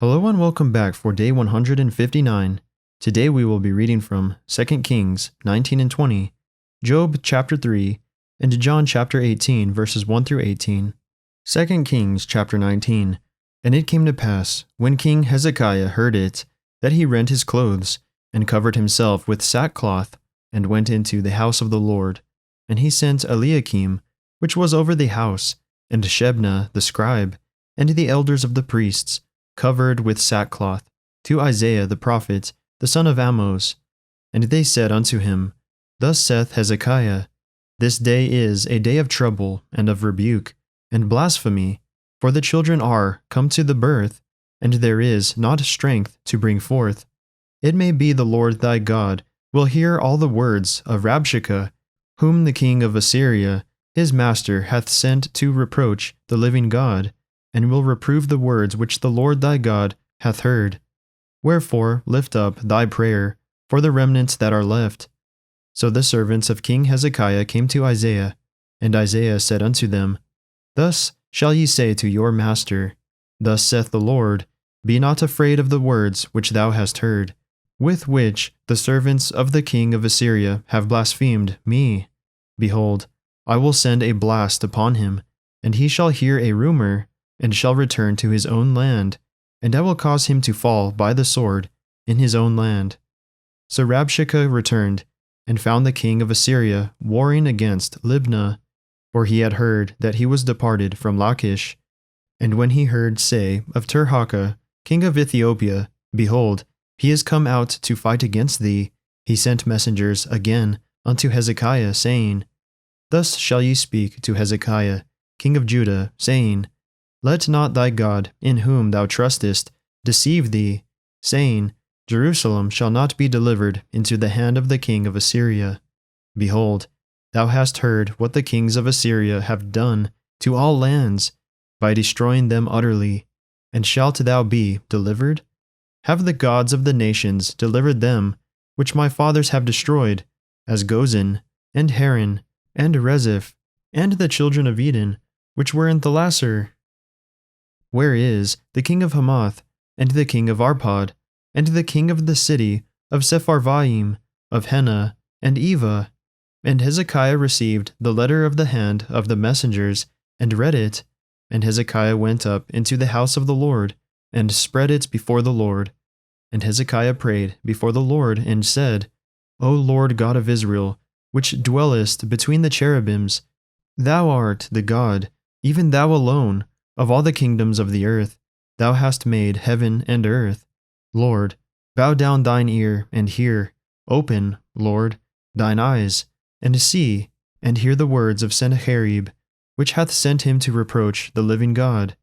Hello and welcome back for day 159. Today we will be reading from 2 Kings 19 and 20, Job chapter 3, and John chapter 18 verses 1 through 18. 2 Kings chapter 19. And it came to pass, when King Hezekiah heard it, that he rent his clothes, and covered himself with sackcloth, and went into the house of the Lord. And he sent Eliakim, which was over the house, and Shebna the scribe, and the elders of the priests, covered with sackcloth, to Isaiah the prophet, the son of Amoz. And they said unto him, Thus saith Hezekiah, This day is a day of trouble, and of rebuke, and blasphemy, for the children are come to the birth, and there is not strength to bring forth. It may be the Lord thy God will hear all the words of Rabshakeh, whom the king of Assyria, his master, hath sent to reproach the living God, and will reprove the words which the Lord thy God hath heard. Wherefore lift up thy prayer for the remnants that are left. So the servants of King Hezekiah came to Isaiah, and Isaiah said unto them, Thus shall ye say to your master, Thus saith the Lord, Be not afraid of the words which thou hast heard, with which the servants of the king of Assyria have blasphemed me. Behold, I will send a blast upon him, and he shall hear a rumor, and shall return to his own land, and I will cause him to fall by the sword in his own land. So Rabshakeh returned, and found the king of Assyria warring against Libnah, for he had heard that he was departed from Lachish. And when he heard say of Tirhakah, king of Ethiopia, Behold, he is come out to fight against thee, he sent messengers again unto Hezekiah, saying, Thus shall ye speak to Hezekiah, king of Judah, saying, Let not thy God, in whom thou trustest, deceive thee, saying, Jerusalem shall not be delivered into the hand of the king of Assyria. Behold, thou hast heard what the kings of Assyria have done to all lands, by destroying them utterly. And shalt thou be delivered? Have the gods of the nations delivered them, which my fathers have destroyed, as Gozan, and Haran, and Rezeph, and the children of Eden, which were in Thalasar? Where is the king of Hamath, and the king of Arpad, and the king of the city of Sepharvaim, of Hena, and Eva? And Hezekiah received the letter of the hand of the messengers, and read it. And Hezekiah went up into the house of the Lord, and spread it before the Lord. And Hezekiah prayed before the Lord, and said, O Lord God of Israel, which dwellest between the cherubims, thou art the God, even thou alone, of all the kingdoms of the earth. Thou hast made heaven and earth. Lord, bow down thine ear, and hear. Open, Lord, thine eyes, and see, and hear the words of Sennacherib, which hath sent him to reproach the living God.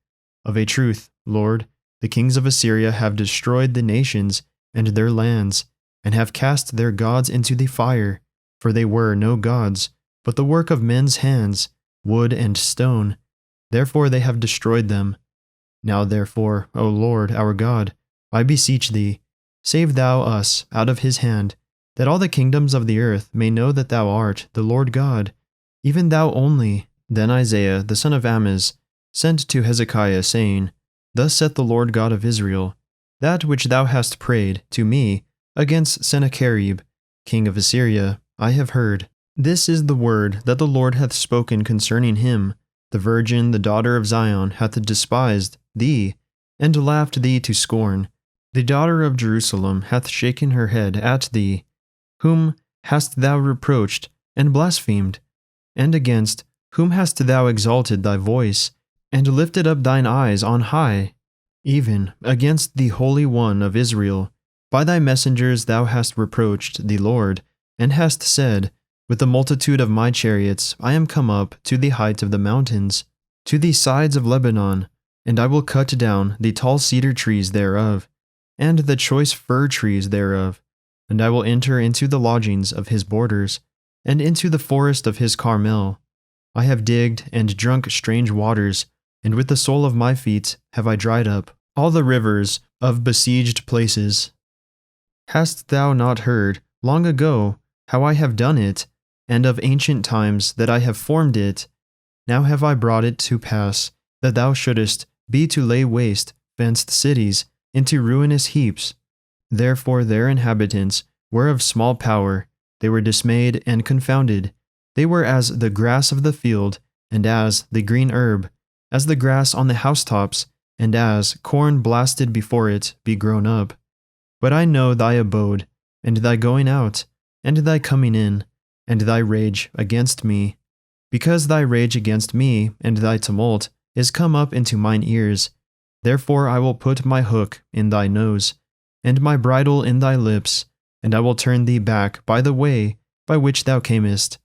Of a truth, Lord, the kings of Assyria have destroyed the nations and their lands, and have cast their gods into the fire, for they were no gods, but the work of men's hands, wood and stone. Therefore they have destroyed them. Now therefore, O Lord our God, I beseech thee, save thou us out of his hand, that all the kingdoms of the earth may know that thou art the Lord God, even thou only. Then Isaiah the son of Amoz sent to Hezekiah, saying, Thus saith the Lord God of Israel, That which thou hast prayed to me against Sennacherib, king of Assyria, I have heard. This is the word that the Lord hath spoken concerning him. The virgin, the daughter of Zion, hath despised thee, and laughed thee to scorn. The daughter of Jerusalem hath shaken her head at thee. Whom hast thou reproached and blasphemed? And against whom hast thou exalted thy voice, and lifted up thine eyes on high? Even against the Holy One of Israel. By thy messengers thou hast reproached the Lord, and hast said, With the multitude of my chariots I am come up to the height of the mountains, to the sides of Lebanon, and I will cut down the tall cedar trees thereof, and the choice fir trees thereof, and I will enter into the lodgings of his borders, and into the forest of his Carmel. I have digged and drunk strange waters, and with the sole of my feet have I dried up all the rivers of besieged places. Hast thou not heard, long ago, how I have done it, and of ancient times that I have formed it? Now have I brought it to pass, that thou shouldest be to lay waste fenced cities, into ruinous heaps. Therefore their inhabitants were of small power, they were dismayed and confounded. They were as the grass of the field, and as the green herb, as the grass on the housetops, and as corn blasted before it be grown up. But I know thy abode, and thy going out, and thy coming in, and thy rage against me. Because thy rage against me, and thy tumult, is come up into mine ears. Therefore I will put my hook in thy nose, and my bridle in thy lips, and I will turn thee back by the way by which thou camest.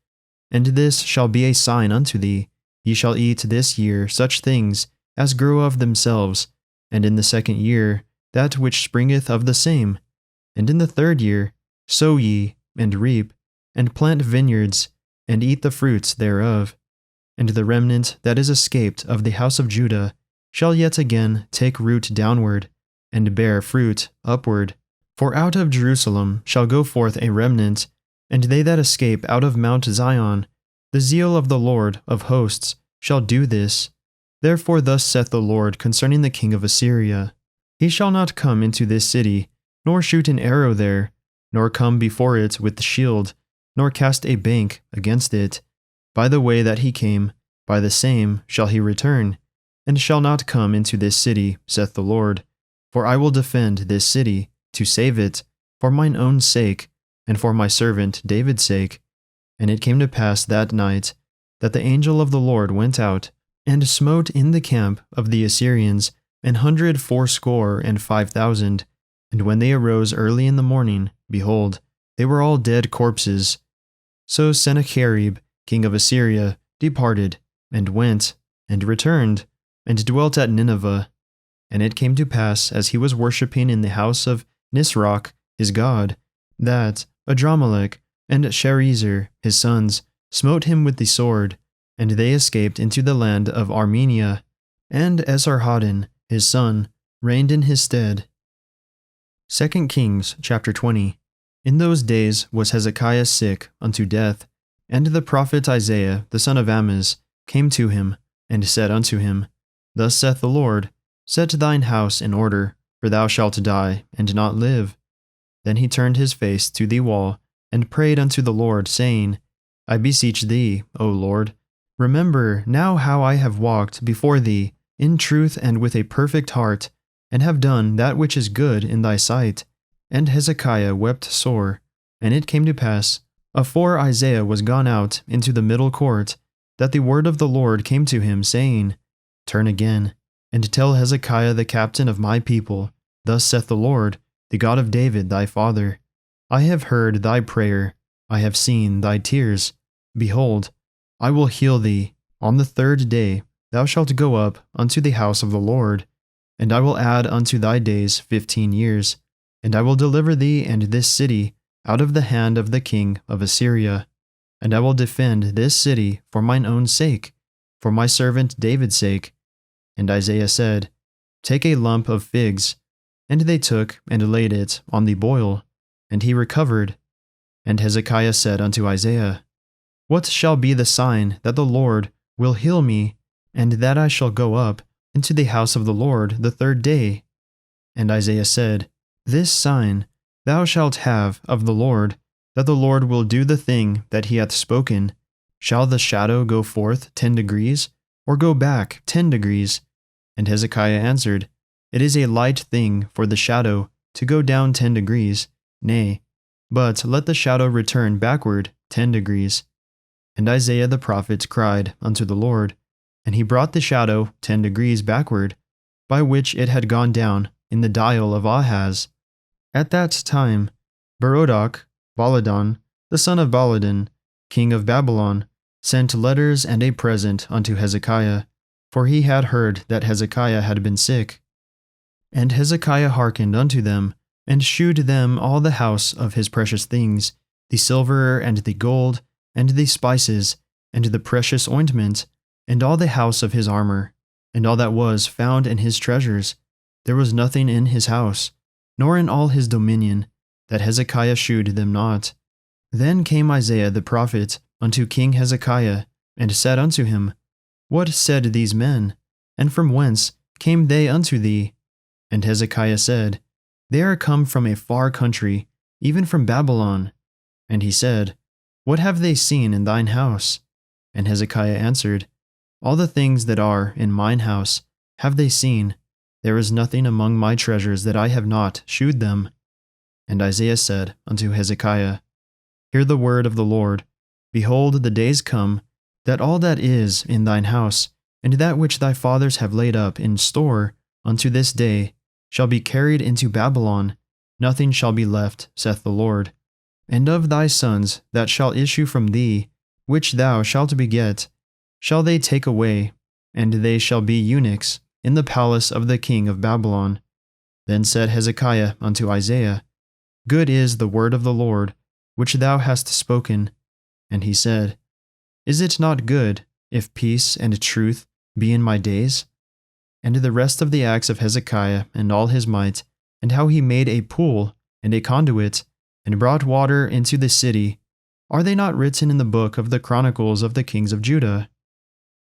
And this shall be a sign unto thee, ye shall eat this year such things as grow of themselves, and in the second year that which springeth of the same. And in the third year sow ye, and reap, and plant vineyards, and eat the fruits thereof. And the remnant that is escaped of the house of Judah shall yet again take root downward, and bear fruit upward. For out of Jerusalem shall go forth a remnant, and they that escape out of Mount Zion. The zeal of the Lord of hosts shall do this. Therefore thus saith the Lord concerning the king of Assyria, He shall not come into this city, nor shoot an arrow there, nor come before it with the shield, nor cast a bank against it. By the way that he came, by the same shall he return, and shall not come into this city, saith the Lord. For I will defend this city, to save it, for mine own sake, and for my servant David's sake. And it came to pass that night, that the angel of the Lord went out, and smote in the camp of the Assyrians 180,500. And when they arose early in the morning, behold, they were all dead corpses. So Sennacherib, king of Assyria, departed, and went, and returned, and dwelt at Nineveh. And it came to pass, as he was worshipping in the house of Nisroch, his god, that Adramelech and Sharezer, his sons, smote him with the sword, and they escaped into the land of Armenia, and Esarhaddon, his son, reigned in his stead. 2 Kings chapter 20. In those days was Hezekiah sick unto death, and the prophet Isaiah the son of Amoz came to him, and said unto him, Thus saith the Lord, Set thine house in order, for thou shalt die, and not live. Then he turned his face to the wall, and prayed unto the Lord, saying, I beseech thee, O Lord, remember now how I have walked before thee in truth and with a perfect heart, and have done that which is good in thy sight. And Hezekiah wept sore. And it came to pass, afore Isaiah was gone out into the middle court, that the word of the Lord came to him, saying, Turn again, and tell Hezekiah the captain of my people, Thus saith the Lord, the God of David thy father, I have heard thy prayer, I have seen thy tears. Behold, I will heal thee. On the third day thou shalt go up unto the house of the Lord, and I will add unto thy days 15 years, and I will deliver thee and this city out of the hand of the king of Assyria. And I will defend this city for mine own sake, for my servant David's sake. And Isaiah said, Take a lump of figs. And they took and laid it on the boil, and he recovered. And Hezekiah said unto Isaiah, What shall be the sign that the Lord will heal me, and that I shall go up into the house of the Lord the third day? And Isaiah said, This sign thou shalt have of the Lord, that the Lord will do the thing that he hath spoken. Shall the shadow go forth 10 degrees, or go back 10 degrees? And Hezekiah answered, It is a light thing for the shadow to go down 10 degrees, nay, but let the shadow return backward 10 degrees. And Isaiah the prophet cried unto the Lord, and he brought the shadow 10 degrees backward, by which it had gone down in the dial of Ahaz. At that time, Berodach, Baladan, the son of Baladan, king of Babylon, sent letters and a present unto Hezekiah, for he had heard that Hezekiah had been sick. And Hezekiah hearkened unto them, and shewed them all the house of his precious things, the silver and the gold, and the spices, and the precious ointment, and all the house of his armor, and all that was found in his treasures. There was nothing in his house, nor in all his dominion, that Hezekiah shewed them not. Then came Isaiah the prophet unto King Hezekiah, and said unto him, What said these men? And from whence came they unto thee? And Hezekiah said, They are come from a far country, even from Babylon. And he said, What have they seen in thine house? And Hezekiah answered, All the things that are in mine house have they seen. There is nothing among my treasures that I have not shewed them. And Isaiah said unto Hezekiah, Hear the word of the Lord. Behold, the days come, that all that is in thine house, and that which thy fathers have laid up in store unto this day, shall be carried into Babylon. Nothing shall be left, saith the Lord. And of thy sons that shall issue from thee, which thou shalt beget, shall they take away, and they shall be eunuchs in the palace of the king of Babylon. Then said Hezekiah unto Isaiah, Good is the word of the Lord, which thou hast spoken. And he said, Is it not good, if peace and truth be in my days? And the rest of the acts of Hezekiah and all his might, and how he made a pool and a conduit, and brought water into the city, are they not written in the book of the chronicles of the kings of Judah?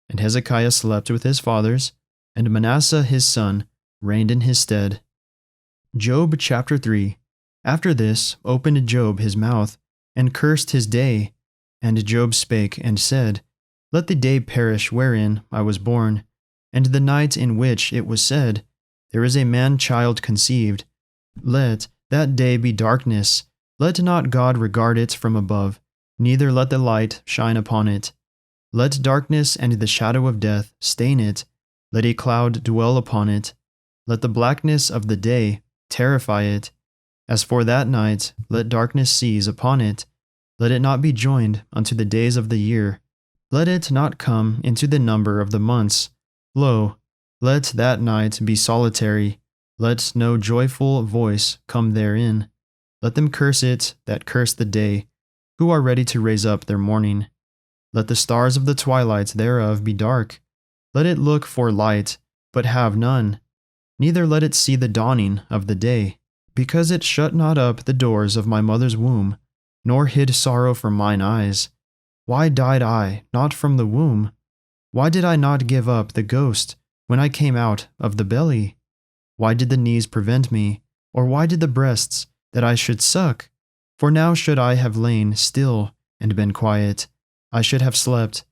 And Hezekiah slept with his fathers, and Manasseh his son reigned in his stead. Job chapter 3. After this opened Job his mouth, and cursed his day. And Job spake and said, Let the day perish wherein I was born, and the night in which it was said, There is a man-child conceived. Let that day be darkness. Let not God regard it from above, neither let the light shine upon it. Let darkness and the shadow of death stain it. Let a cloud dwell upon it. Let the blackness of the day terrify it. As for that night, let darkness seize upon it. Let it not be joined unto the days of the year. Let it not come into the number of the months. Lo, let that night be solitary. Let no joyful voice come therein. Let them curse it that curse the day, who are ready to raise up their mourning. Let the stars of the twilight thereof be dark. Let it look for light, but have none. Neither let it see the dawning of the day, because it shut not up the doors of my mother's womb, nor hid sorrow from mine eyes. Why died I not from the womb? Why did I not give up the ghost when I came out of the belly? Why did the knees prevent me, or why did the breasts that I should suck? For now should I have lain still and been quiet. I should have slept.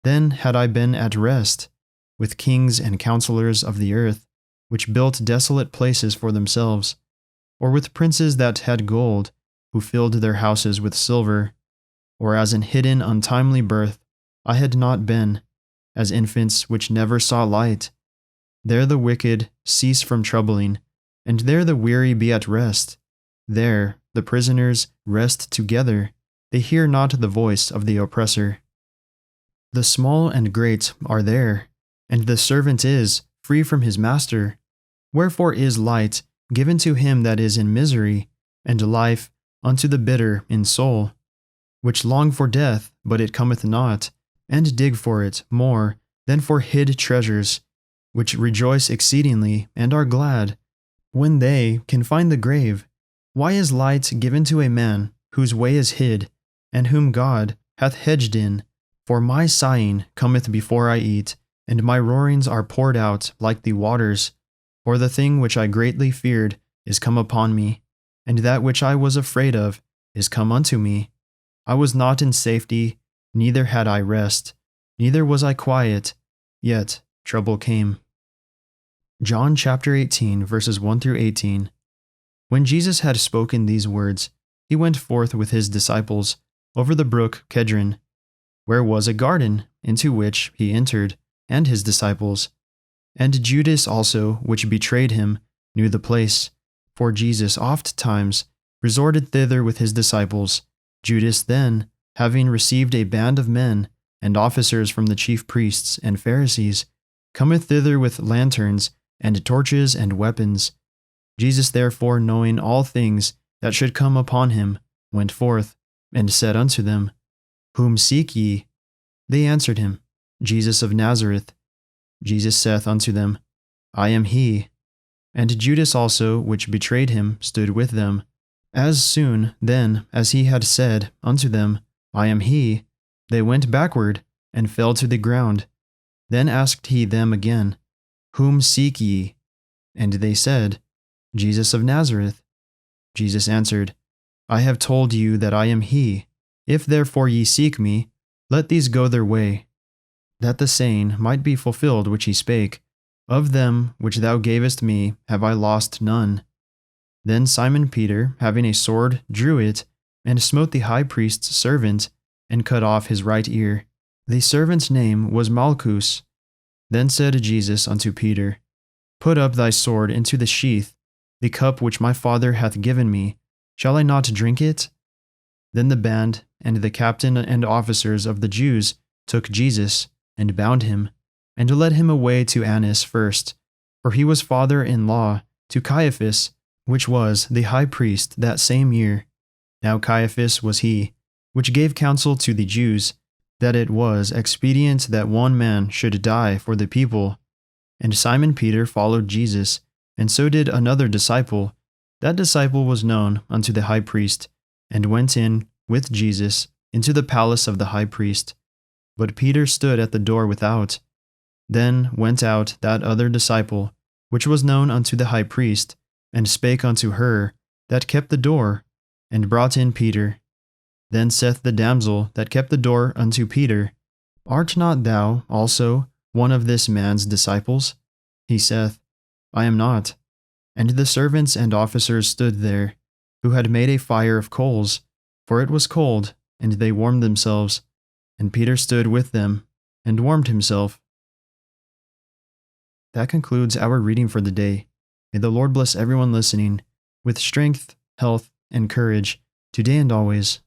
Then had I been at rest, with kings and counselors of the earth, which built desolate places for themselves, or with princes that had gold, who filled their houses with silver. Or as in hidden untimely birth I had not been, as infants which never saw light. There the wicked cease from troubling, and there the weary be at rest. There the prisoners rest together, they hear not the voice of the oppressor. The small and great are there, and the servant is free from his master. Wherefore is light given to him that is in misery, and life unto the bitter in soul, which long for death, but it cometh not, and dig for it more than for hid treasures, which rejoice exceedingly and are glad when they can find the grave. Why is light given to a man whose way is hid, and whom God hath hedged in? For my sighing cometh before I eat, and my roarings are poured out like the waters. For the thing which I greatly feared is come upon me, and that which I was afraid of is come unto me. I was not in safety, neither had I rest, neither was I quiet, yet trouble came. John chapter 18, verses 1 through 18. When Jesus had spoken these words, he went forth with his disciples over the brook Kedron, where was a garden, into which he entered, and his disciples. And Judas also, which betrayed him, knew the place, for Jesus oft times resorted thither with his disciples. Judas then, having received a band of men and officers from the chief priests and Pharisees, cometh thither with lanterns and torches and weapons. Jesus therefore, knowing all things that should come upon him, went forth, and said unto them, Whom seek ye? They answered him, Jesus of Nazareth. Jesus saith unto them, I am he. And Judas also, which betrayed him, stood with them. As soon, then, as he had said unto them, I am he, they went backward, and fell to the ground. Then asked he them again, Whom seek ye? And they said, Jesus of Nazareth. Jesus answered, I have told you that I am he. If therefore ye seek me, let these go their way, that the saying might be fulfilled which he spake, Of them which thou gavest me have I lost none. Then Simon Peter, having a sword, drew it, and smote the high priest's servant, and cut off his right ear. The servant's name was Malchus. Then said Jesus unto Peter, Put up thy sword into the sheath. The cup which my Father hath given me, shall I not drink it? Then the band and the captain and officers of the Jews took Jesus, and bound him, and led him away to Annas first, for he was father-in-law to Caiaphas, which was the high priest that same year. Now Caiaphas was he, which gave counsel to the Jews, that it was expedient that one man should die for the people. And Simon Peter followed Jesus, and so did another disciple. That disciple was known unto the high priest, and went in with Jesus into the palace of the high priest. But Peter stood at the door without. Then went out that other disciple, which was known unto the high priest, and spake unto her that kept the door, and brought in Peter. Then saith the damsel that kept the door unto Peter, Art not thou also one of this man's disciples? He saith, I am not. And the servants and officers stood there, who had made a fire of coals, for it was cold, and they warmed themselves. And Peter stood with them, and warmed himself. That concludes our reading for the day. May the Lord bless everyone listening with strength, health, and courage, today and always.